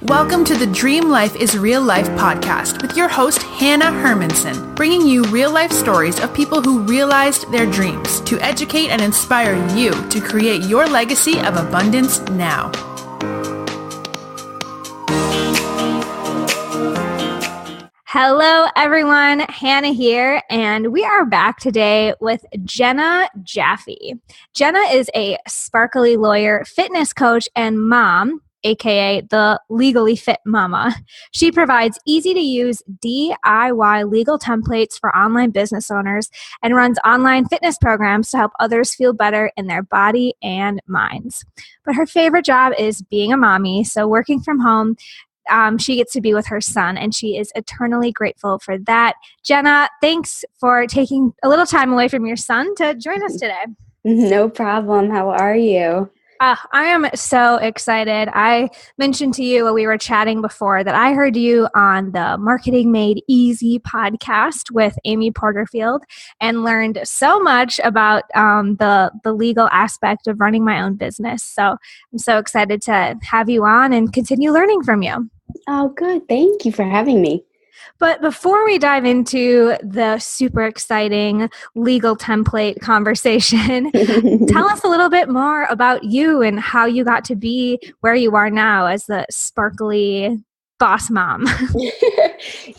Welcome to the Dream Life is Real Life podcast with your host, Hannah Hermanson, bringing you real-life stories of people who realized their dreams to educate and inspire you to create your legacy of abundance now. Hello, everyone. Hannah here, and we are back today with Gena Jaffe. Gena is a sparkly lawyer, fitness coach, and mom, aka the Legally Fit Mama. She provides easy-to-use DIY legal templates for online business owners and runs online fitness programs to help others feel better in their body and minds. But her favorite job is being a mommy, so working from home, she gets to be with her son, and she is eternally grateful for that. Gena, thanks for taking a little time away from your son to join us today. No problem. How are you? I am so excited. I mentioned to you when we were chatting before that I heard you on the Marketing Made Easy podcast with Amy Porterfield and learned so much about the legal aspect of running my own business. So I'm so excited to have you on and continue learning from you. Oh, good. Thank you for having me. But before we dive into the super exciting legal template conversation, tell us a little bit more about you and how you got to be where you are now as the sparkly boss mom.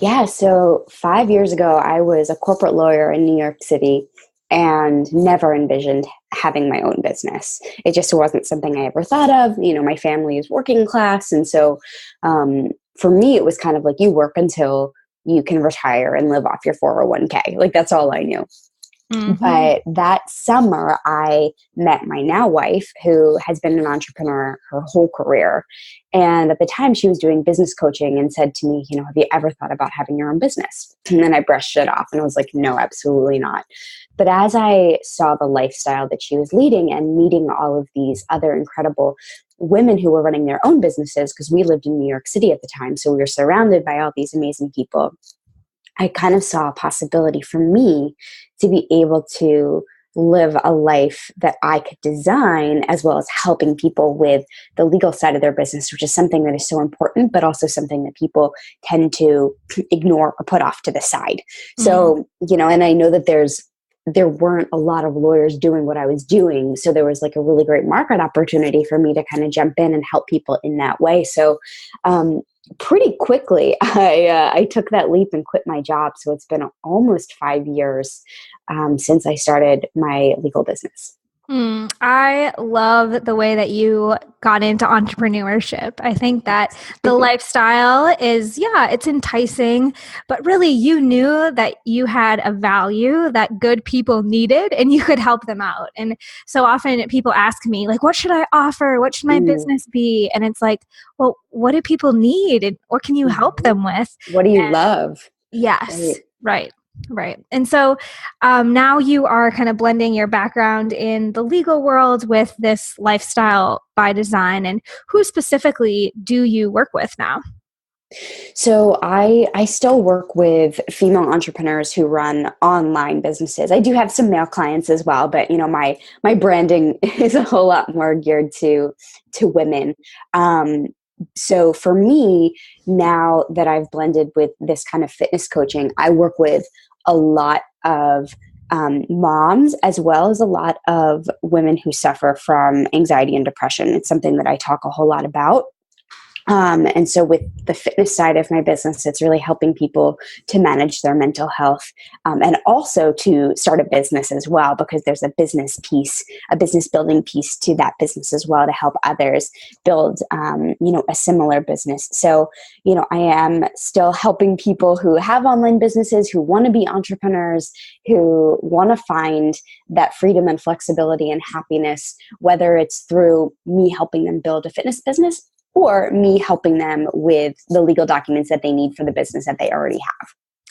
Yeah, so 5 years ago, I was a corporate lawyer in New York City and never envisioned having my own business. It just wasn't something I ever thought of. You know, my family is working class. And so for me, it was kind of like you work until you can retire and live off your 401k. Like that's all I knew. Mm-hmm. But that summer, I met my now wife, who has been an entrepreneur her whole career. And at the time, she was doing business coaching and said to me, have you ever thought about having your own business? And then I brushed it off and I was like, no, absolutely not. But as I saw the lifestyle that she was leading and meeting all of these other incredible women who were running their own businesses, because we lived in New York City at the time, so we were surrounded by all these amazing people, I kind of saw a possibility for me to be able to live a life that I could design, as well as helping people with the legal side of their business, which is something that is so important, but also something that people tend to ignore or put off to the side. Mm-hmm. So, and I know that there weren't a lot of lawyers doing what I was doing. So there was like a really great market opportunity for me to kind of jump in and help people in that way. So, pretty quickly, I took that leap and quit my job. So it's been almost 5 years since I started my legal business. I love the way that you got into entrepreneurship. I think that the lifestyle is, it's enticing, but really you knew that you had a value that good people needed and you could help them out. And so often people ask me, like, what should I offer? What should my business be? And it's like, well, what do people need? And what can you help them with? What do you love? Yes, right. And so now you are kind of blending your background in the legal world with this lifestyle by design. And who specifically do you work with now? So I still work with female entrepreneurs who run online businesses. I do have some male clients as well, but my branding is a whole lot more geared to women. So for me, now that I've blended with this kind of fitness coaching, I work with a lot of moms, as well as a lot of women who suffer from anxiety and depression. It's something that I talk a whole lot about. And so with the fitness side of my business, it's really helping people to manage their mental health, and also to start a business as well, because there's a business piece, a business building piece to that business as well, to help others build, a similar business. So, I am still helping people who have online businesses, who want to be entrepreneurs, who want to find that freedom and flexibility and happiness, whether it's through me helping them build a fitness business or me helping them with the legal documents that they need for the business that they already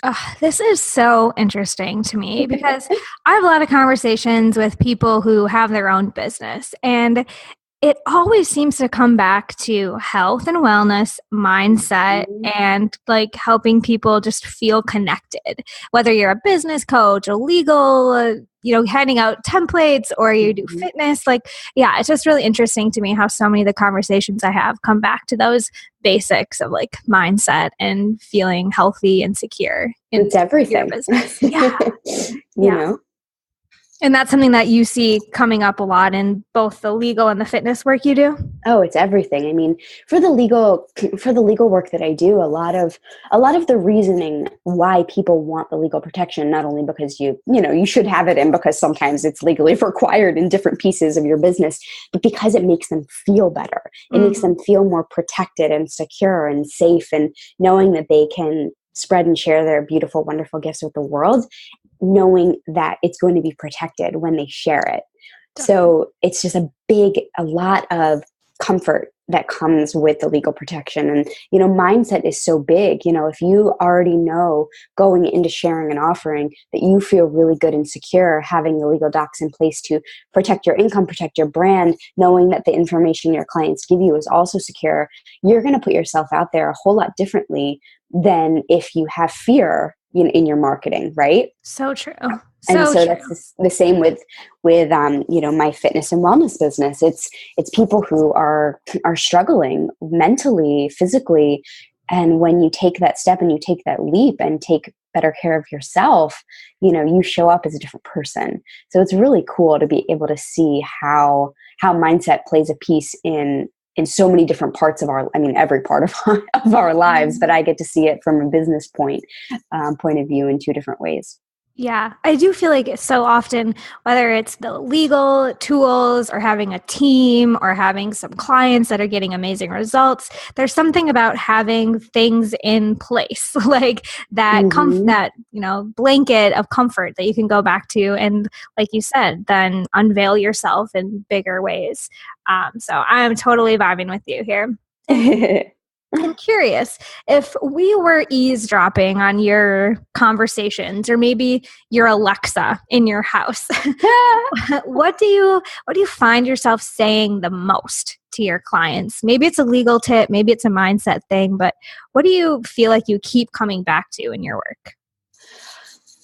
have. This is so interesting to me because I have a lot of conversations with people who have their own business, and it always seems to come back to health and wellness, mindset, and like helping people just feel connected. Whether you're a business coach, a legal, handing out templates, or you do fitness, it's just really interesting to me how so many of the conversations I have come back to those basics of like mindset and feeling healthy and secure in It's everything. your business. Yeah. you know? And that's something that you see coming up a lot in both the legal and the fitness work you do? Oh, it's everything. I mean, for the legal work that I do, a lot of the reasoning why people want the legal protection, not only because you should have it and because sometimes it's legally required in different pieces of your business, but because it makes them feel better. It makes them feel more protected and secure and safe, and knowing that they can spread and share their beautiful, wonderful gifts with the world, knowing that it's going to be protected when they share it. So it's just a lot of comfort that comes with the legal protection. And, mindset is so big. If you already know going into sharing an offering that you feel really good and secure, having the legal docs in place to protect your income, protect your brand, knowing that the information your clients give you is also secure, you're going to put yourself out there a whole lot differently than if you have fear in your marketing, right? So true. So that's the same with my fitness and wellness business. It's people who are struggling mentally, physically, and when you take that step and you take that leap and take better care of yourself, you show up as a different person. So it's really cool to be able to see how mindset plays a piece in so many different parts of every part of our lives, but I get to see it from a business point of view in two different ways. Yeah, I do feel like so often, whether it's the legal tools or having a team or having some clients that are getting amazing results, there's something about having things in place, like that blanket of comfort that you can go back to, and like you said, then unveil yourself in bigger ways. So I'm totally vibing with you here. I'm curious, if we were eavesdropping on your conversations, or maybe your Alexa in your house, what do you find yourself saying the most to your clients? Maybe it's a legal tip, maybe it's a mindset thing, but what do you feel like you keep coming back to in your work?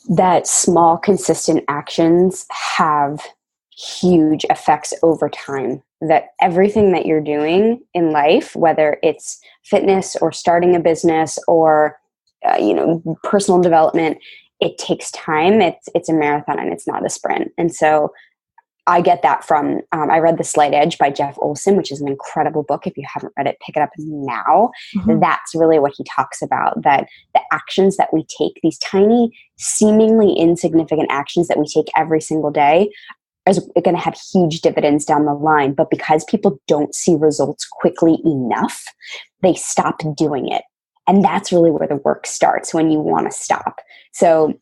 That small, consistent actions have huge effects over time. That everything that you're doing in life, whether it's fitness or starting a business or personal development, it takes time. It's a marathon and it's not a sprint. And so I get that from, I read The Slight Edge by Jeff Olson, which is an incredible book. If you haven't read it, pick it up now. That's really what he talks about, that the actions that we take, these tiny, seemingly insignificant actions that we take every single day, is going to have huge dividends down the line. But because people don't see results quickly enough, they stop doing it. And that's really where the work starts, when you want to stop. So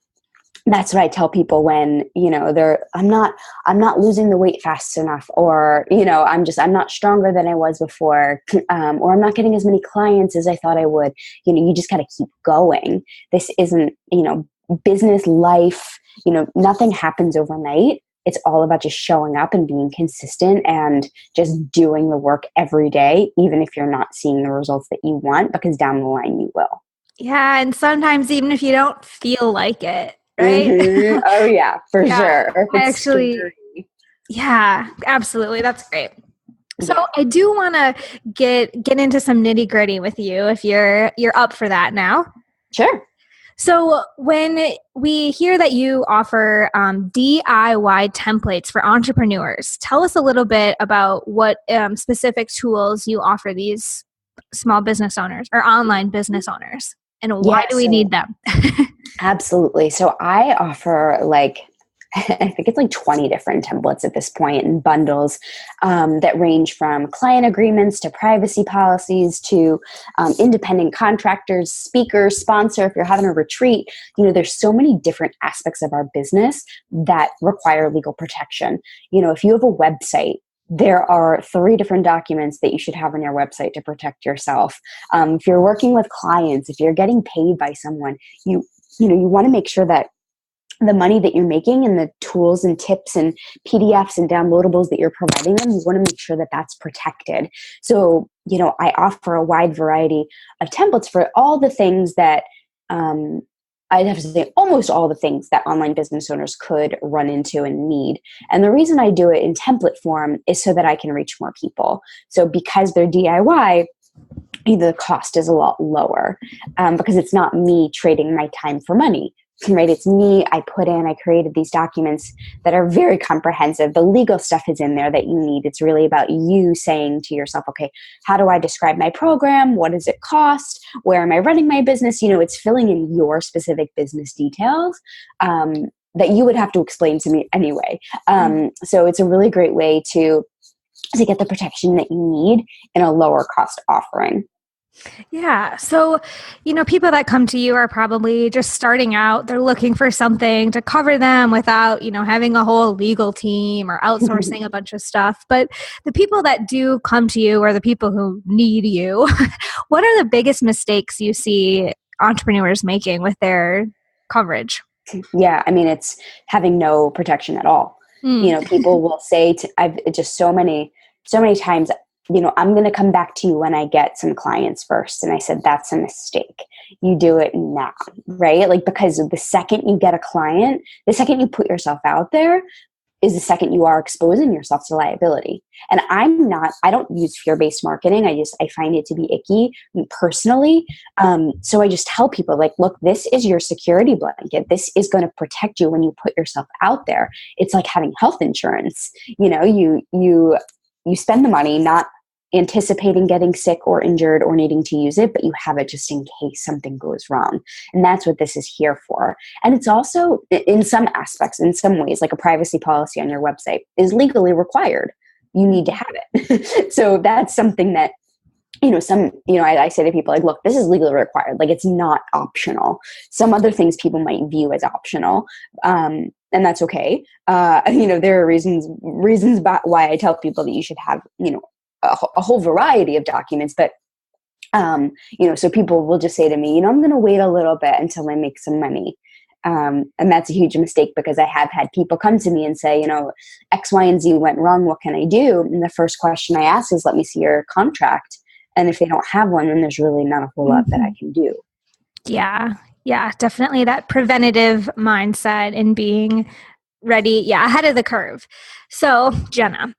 that's what I tell people when, I'm not losing the weight fast enough, or, I'm not stronger than I was before, or I'm not getting as many clients as I thought I would. You just got to keep going. This isn't, business life, nothing happens overnight. It's all about just showing up and being consistent and just doing the work every day, even if you're not seeing the results that you want, because down the line you will. Yeah. And sometimes even if you don't feel like it, right? Oh yeah, for sure. Or if it's scary. Yeah, absolutely. That's great. So I do want to get into some nitty gritty with you if you're up for that now. Sure. So when we hear that you offer DIY templates for entrepreneurs, tell us a little bit about what specific tools you offer these small business owners or online business owners, and why do we need them? Absolutely. So I offer I think it's 20 different templates at this point, and bundles that range from client agreements to privacy policies to independent contractors, speakers, sponsor. If you're having a retreat, there's so many different aspects of our business that require legal protection. If you have a website, there are 3 different documents that you should have on your website to protect yourself. If you're working with clients, if you're getting paid by someone, you want to make sure that the money that you're making and the tools and tips and PDFs and downloadables that you're providing them, you want to make sure that that's protected. So, I offer a wide variety of templates for all the things that, I'd have to say almost all the things that online business owners could run into and need. And the reason I do it in template form is so that I can reach more people. So because they're DIY, the cost is a lot lower because it's not me trading my time for money. Right? It's me. I created these documents that are very comprehensive. The legal stuff is in there that you need. It's really about you saying to yourself, okay, how do I describe my program? What does it cost? Where am I running my business? It's filling in your specific business details that you would have to explain to me anyway. So it's a really great way to get the protection that you need in a lower cost offering. Yeah. So, people that come to you are probably just starting out. They're looking for something to cover them without, having a whole legal team or outsourcing a bunch of stuff. But the people that do come to you are the people who need you. What are the biggest mistakes you see entrepreneurs making with their coverage? Yeah. It's having no protection at all. People will say I've just so many times, I'm going to come back to you when I get some clients first. And I said, that's a mistake. You do it now, right? Because the second you get a client, the second you put yourself out there is the second you are exposing yourself to liability. And I don't use fear-based marketing. I find it to be icky personally. So I just tell people look, this is your security blanket. This is going to protect you when you put yourself out there. It's like having health insurance. You spend the money not anticipating getting sick or injured or needing to use it, but you have it just in case something goes wrong. And that's what this is here for. And it's also, in some aspects, in some ways, like a privacy policy on your website is legally required. You need to have it. So that's something that, I say to people look, this is legally required. It's not optional. Some other things people might view as optional. And that's okay. There are reasons why I tell people that you should have, a whole variety of documents, but, so people will just say to me, I'm going to wait a little bit until I make some money. And that's a huge mistake because I have had people come to me and say, X, Y, and Z went wrong. What can I do? And the first question I ask is, let me see your contract. And if they don't have one, then there's really not a whole lot that I can do. Yeah. Yeah, definitely that preventative mindset and being ready, ahead of the curve. So, Gena,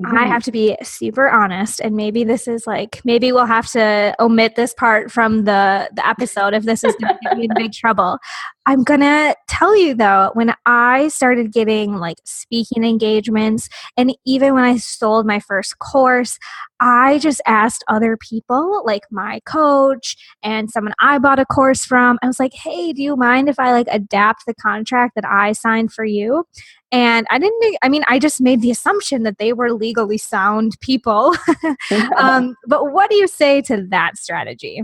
I have to be super honest, and maybe this is maybe we'll have to omit this part from the episode if this is going to get me in big trouble. I'm going to tell you though, when I started getting speaking engagements, and even when I sold my first course, I just asked other people, like my coach and someone I bought a course from. I was like, hey, do you mind if I adapt the contract that I signed for you? And I just made the assumption that they were legally sound people. But what do you say to that strategy?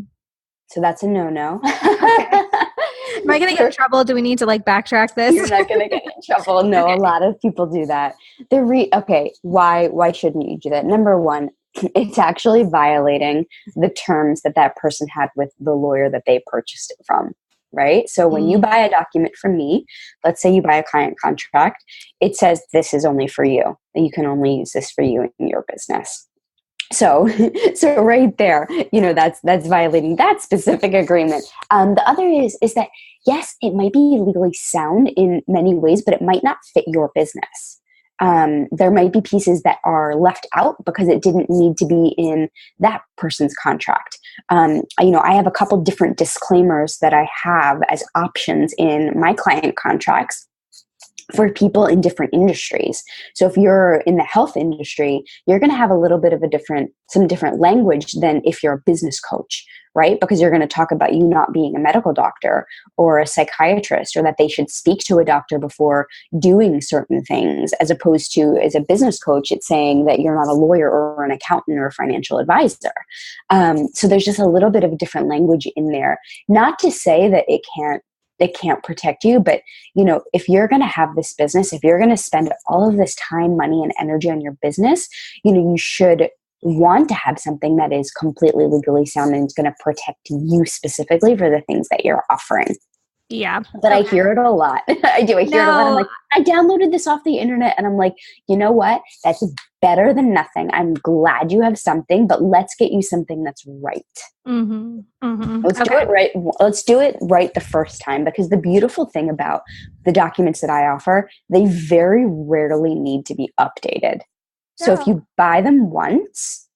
So that's a no-no. Am I going to get in trouble? Do we need to backtrack this? You're not going to get in trouble. No, okay. A lot of people do that. Okay, why shouldn't you do that? Number one, it's actually violating the terms that person had with the lawyer that they purchased it from, right? So when you buy a document from me, let's say you buy a client contract, it says this is only for you. You can only use this for you in your business. So right there, that's violating that specific agreement. The other is that, yes, it might be legally sound in many ways, but it might not fit your business. There might be pieces that are left out because it didn't need to be in that person's contract. I have a couple different disclaimers that I have as options in my client contracts for people in different industries. So if you're in the health industry, you're going to have a little bit of some different language than if you're a business coach, right? Because you're going to talk about you not being a medical doctor or a psychiatrist, or that they should speak to a doctor before doing certain things, as opposed to as a business coach, it's saying that you're not a lawyer or an accountant or a financial advisor. So there's just a little bit of a different language in there. Not to say that it can't protect you, but if you're going to have this business, if you're going to spend all of this time, money, and energy on your business, you should want to have something that is completely legally sound and is going to protect you specifically for the things that you're offering. Yeah. But I hear it a lot. I do. I hear it a lot. I'm like, I downloaded this off the internet, and I'm like, you know what? That's better than nothing. I'm glad you have something, but let's get you something that's right. Mm-hmm. Mm-hmm. Let's do it right. Let's do it right the first time, because the beautiful thing about the documents that I offer, they very rarely need to be updated. So if you buy them once,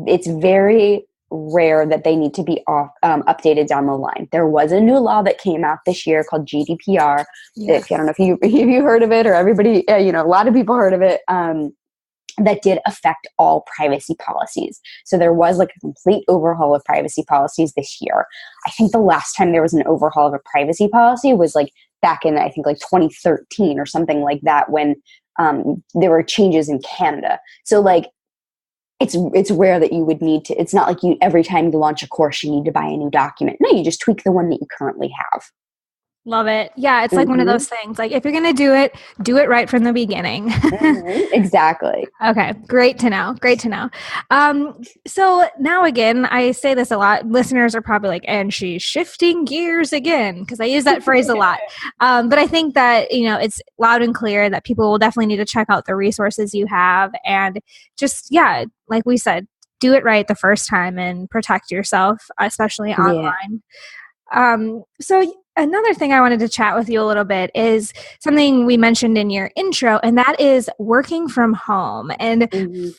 it's very rare that they need to be updated down the line. There was a new law that came out this year called Gdpr. Yes. If I don't know if you heard of it, or everybody, a lot of people heard of it. That did affect all privacy policies. So there was like a complete overhaul of privacy policies this year. I think the last time there was an overhaul of a privacy policy was like back in, I think, like 2013 or something like that, when there were changes in Canada. So like, it's rare that you would need to, it's not like you, every time you launch a course, you need to buy a new document. No, you just tweak the one that you currently have. Love it. Yeah. It's like one of those things, like if you're going to do it right from the beginning. Exactly. Okay. Great to know. Great to know. So now again, I say this a lot. Listeners are probably like, and she's shifting gears again, because I use that phrase a lot. But I think that, it's loud and clear that people will definitely need to check out the resources you have, and just, like we said, do it right the first time and protect yourself, especially online. So another thing I wanted to chat with you a little bit is something we mentioned in your intro, and that is working from home. And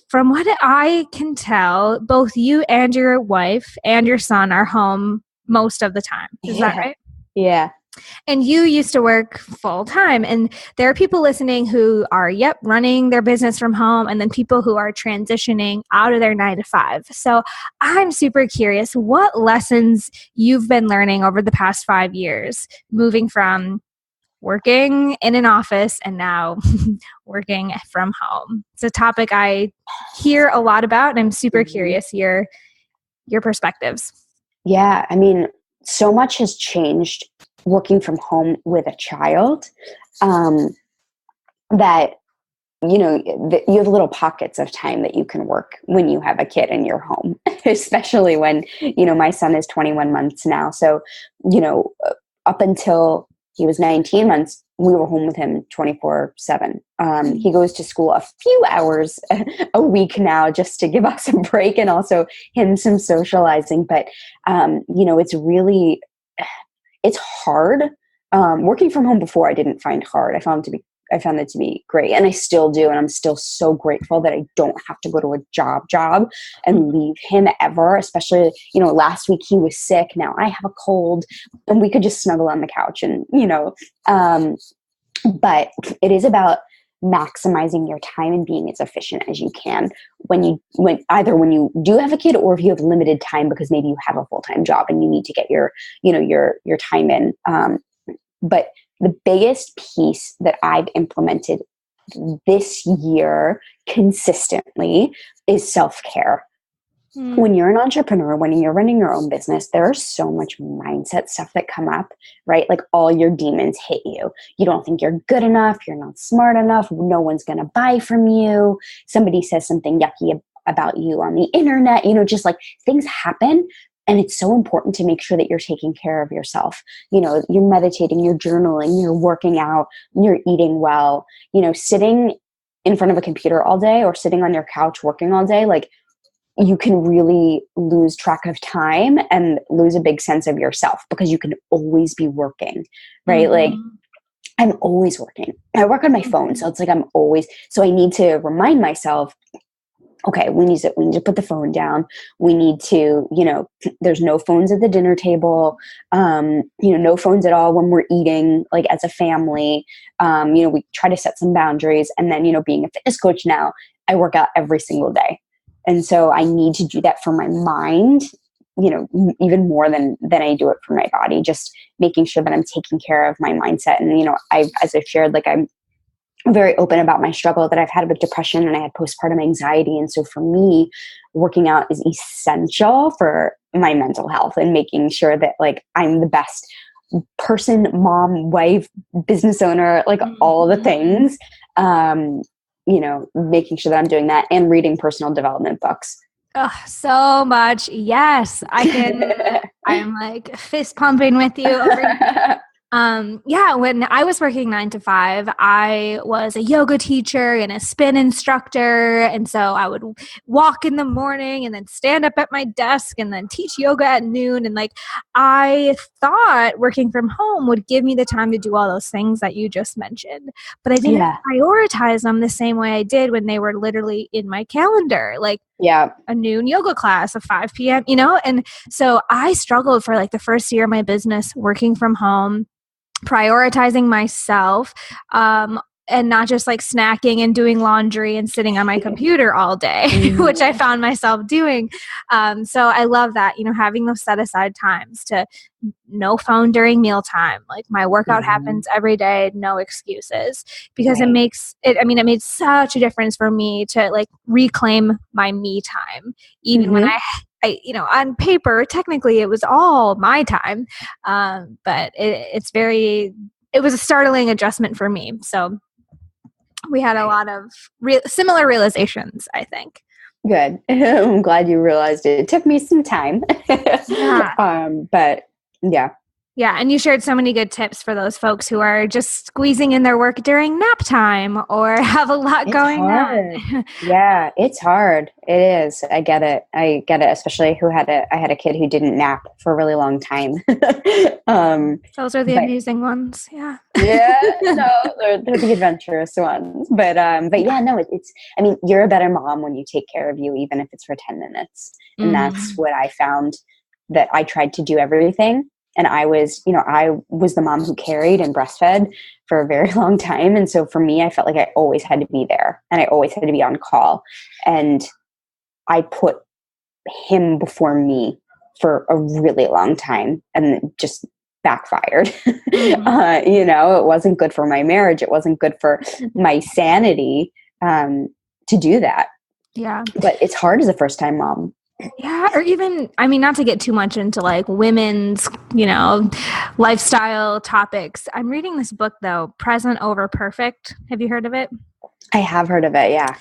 from what I can tell, both you and your wife and your son are home most of the time. Is that right? Yeah. And you used to work full time, and there are people listening who are, running their business from home, and then people who are transitioning out of their 9-to-5. So I'm super curious what lessons you've been learning over the past 5 years, moving from working in an office and now working from home. It's a topic I hear a lot about, and I'm super curious your perspectives. Yeah. I mean, so much has changed working from home with a child, that, you have little pockets of time that you can work when you have a kid in your home, especially when, my son is 21 months now. So, up until he was 19 months, we were home with him 24/7. He goes to school a few hours a week now, just to give us a break, and also him some socializing. But, it's hard. Working from home before, I didn't find hard. I found it to be great, and I still do. And I'm still so grateful that I don't have to go to a job and leave him ever. Especially, last week he was sick. Now I have a cold, and we could just snuggle on the couch, and but it is about maximizing your time and being as efficient as you can when you do have a kid, or if you have limited time because maybe you have a full-time job and you need to get your time in. But the biggest piece that I've implemented this year consistently is self-care. When you're an entrepreneur, when you're running your own business, there's so much mindset stuff that come up, right? Like all your demons hit you. You don't think you're good enough. You're not smart enough. No one's going to buy from you. Somebody says something yucky about you on the internet. Just like things happen. And it's so important to make sure that you're taking care of yourself. You're meditating, you're journaling, you're working out, you're eating well. Sitting in front of a computer all day or sitting on your couch working all day, like, you can really lose track of time and lose a big sense of yourself, because you can always be working, right? Like, I'm always working. I work on my phone. So it's like so I need to remind myself, okay, we need to put the phone down. We need to, there's no phones at the dinner table, no phones at all when we're eating, like as a family. We try to set some boundaries. And then, being a fitness coach now, I work out every single day. And so I need to do that for my mind, even more than I do it for my body, just making sure that I'm taking care of my mindset. And, as I've shared, like, I'm very open about my struggle that I've had with depression, and I had postpartum anxiety. And so for me, working out is essential for my mental health and making sure that, like, I'm the best person, mom, wife, business owner, like all the things. Making sure that I'm doing that and reading personal development books. Oh, so much. Yes, I'm like fist pumping with you over here. Yeah, when I was working 9 to 5, I was a yoga teacher and a spin instructor. And so I would walk in the morning and then stand up at my desk and then teach yoga at noon. And like, I thought working from home would give me the time to do all those things that you just mentioned, but I didn't prioritize them the same way I did when they were literally in my calendar. Like, a noon yoga class, a 5 p.m., And so I struggled for like the first year of my business working from home, prioritizing myself, and not just like snacking and doing laundry and sitting on my computer all day, which I found myself doing. So I love that, having those set aside times to no phone during mealtime. Like my workout happens every day, no excuses, because it made such a difference for me to like reclaim my me time, even when I on paper, technically it was all my time. But it was a startling adjustment for me. So we had a lot of similar realizations, I think. Good. I'm glad you realized it. It took me some time. But yeah. Yeah. And you shared so many good tips for those folks who are just squeezing in their work during nap time or have a lot going on. Yeah, it's hard. It is. I get it. Especially I had a kid who didn't nap for a really long time. Those are the amusing ones. Yeah. Yeah. No, they're the adventurous ones. But yeah, no, you're a better mom when you take care of you, even if it's for 10 minutes. And that's what I found, that I tried to do everything. And I was the mom who carried and breastfed for a very long time. And so for me, I felt like I always had to be there and I always had to be on call. And I put him before me for a really long time, and it just backfired. It wasn't good for my marriage. It wasn't good for my sanity to do that. Yeah. But it's hard as a first-time mom. Yeah. Or even, not to get too much into like women's, lifestyle topics. I'm reading this book though, Present Over Perfect. Have you heard of it? I have heard of it. Yeah.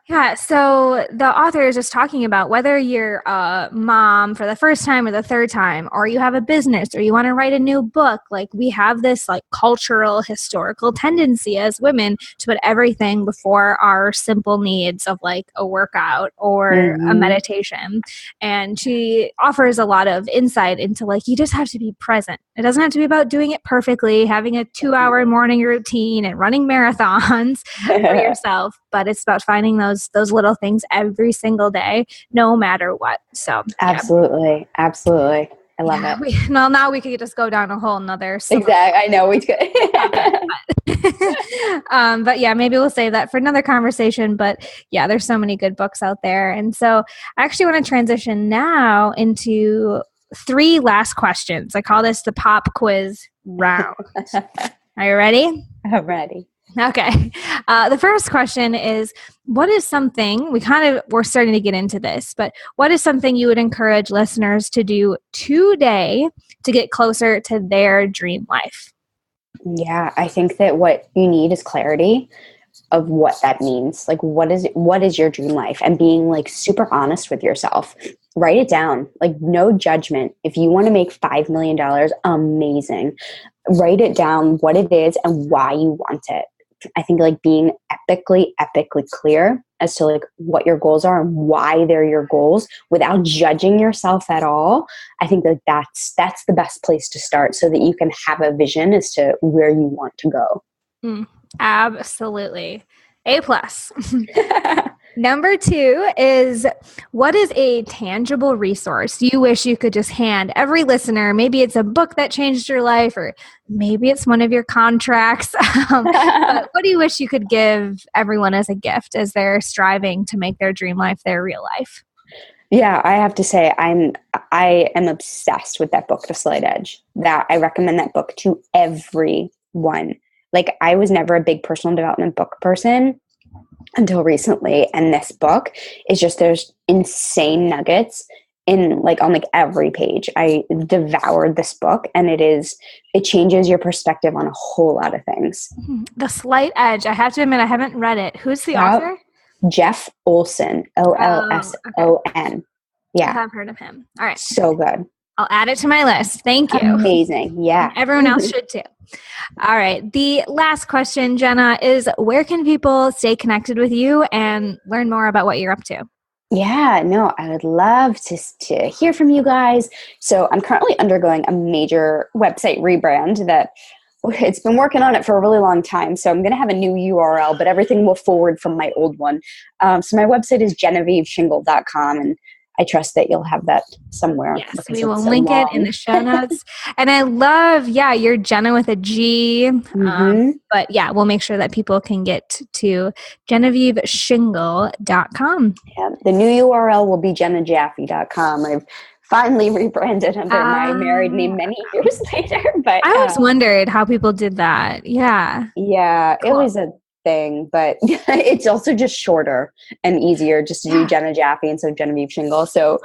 Yeah, so the author is just talking about whether you're a mom for the first time or the third time, or you have a business, or you want to write a new book. Like we have this like cultural, historical tendency as women to put everything before our simple needs of like a workout or a meditation. And she offers a lot of insight into like, you just have to be present. It doesn't have to be about doing it perfectly, having a 2-hour morning routine and running marathons for yourself, but it's about finding those little things every single day, no matter what. So absolutely. I love it. Now we could just go down a whole nother. Exactly. I know we could. But yeah, maybe we'll save that for another conversation. But yeah, there's so many good books out there. And so I actually want to transition now into 3 last questions. I call this the pop quiz round. Are you ready? I'm ready. Okay. The first question is, what is something, we're starting to get into this, but what is something you would encourage listeners to do today to get closer to their dream life? Yeah, I think that what you need is clarity of what that means. Like, what is your dream life? And being like super honest with yourself. Write it down. Like, no judgment. If you want to make $5 million, amazing. Write it down, what it is and why you want it. I think like being epically clear as to like what your goals are and why they're your goals without judging yourself at all. I think that that's the best place to start so that you can have a vision as to where you want to go. Absolutely. A+. Number 2 is, what is a tangible resource you wish you could just hand every listener? Maybe it's a book that changed your life, or maybe it's one of your contracts. But what do you wish you could give everyone as a gift as they're striving to make their dream life their real life? Yeah, I have to say I am obsessed with that book, The Slight Edge. That I recommend that book to everyone. Like, I was never a big personal development book person until recently, and this book is just, there's insane nuggets in like on like every page. I devoured this book, and it changes your perspective on a whole lot of things. The Slight Edge. I have to admit, I haven't read it. Who's the author? Jeff Olson, Olson. Yeah. I have heard of him. All right. So good. I'll add it to my list. Thank you. Amazing. Yeah. Everyone else should too. All right. The last question, Gena, is where can people stay connected with you and learn more about what you're up to? Yeah, no, I would love to hear from you guys. So I'm currently undergoing a major website rebrand that it's been working on it for a really long time. So I'm going to have a new URL, but everything will forward from my old one. So my website is geneviveshingle.com, and I trust that you'll have that somewhere. Yes, we will link it in the show notes. And I love, you're Gena with a G. But yeah, we'll make sure that people can get to geneviveshingle.com. Yeah, the new URL will be genajaffe.com. I've finally rebranded under my married name many years later. But I always wondered how people did that. Yeah. Yeah, cool. It was a thing, but it's also just shorter and easier just to do Gena Jaffe instead of Genevieve Shingle. So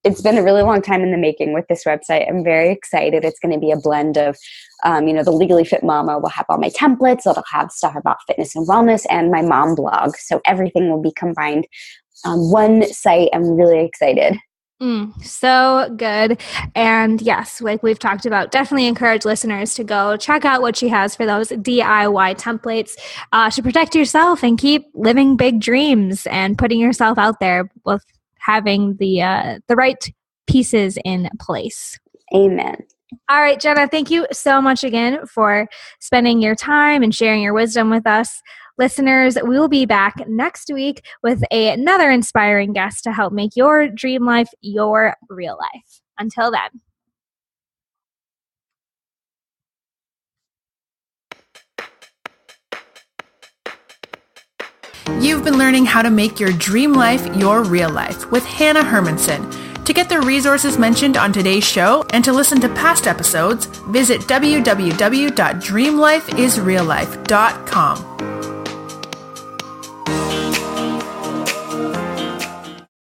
it's been a really long time in the making with this website. I'm very excited. It's going to be a blend of, the Legally Fit Mama will have all my templates. It'll have stuff about fitness and wellness and my mom blog. So everything will be combined on one site. I'm really excited. So good. And yes, like we've talked about, definitely encourage listeners to go check out what she has for those DIY templates to protect yourself and keep living big dreams and putting yourself out there with having the right pieces in place. Amen. All right, Gena, thank you so much again for spending your time and sharing your wisdom with us. Listeners, we will be back next week with another inspiring guest to help make your dream life your real life. Until then. You've been learning how to make your dream life your real life with Hannah Hermanson. To get the resources mentioned on today's show and to listen to past episodes, visit www.dreamlifeisreallife.com.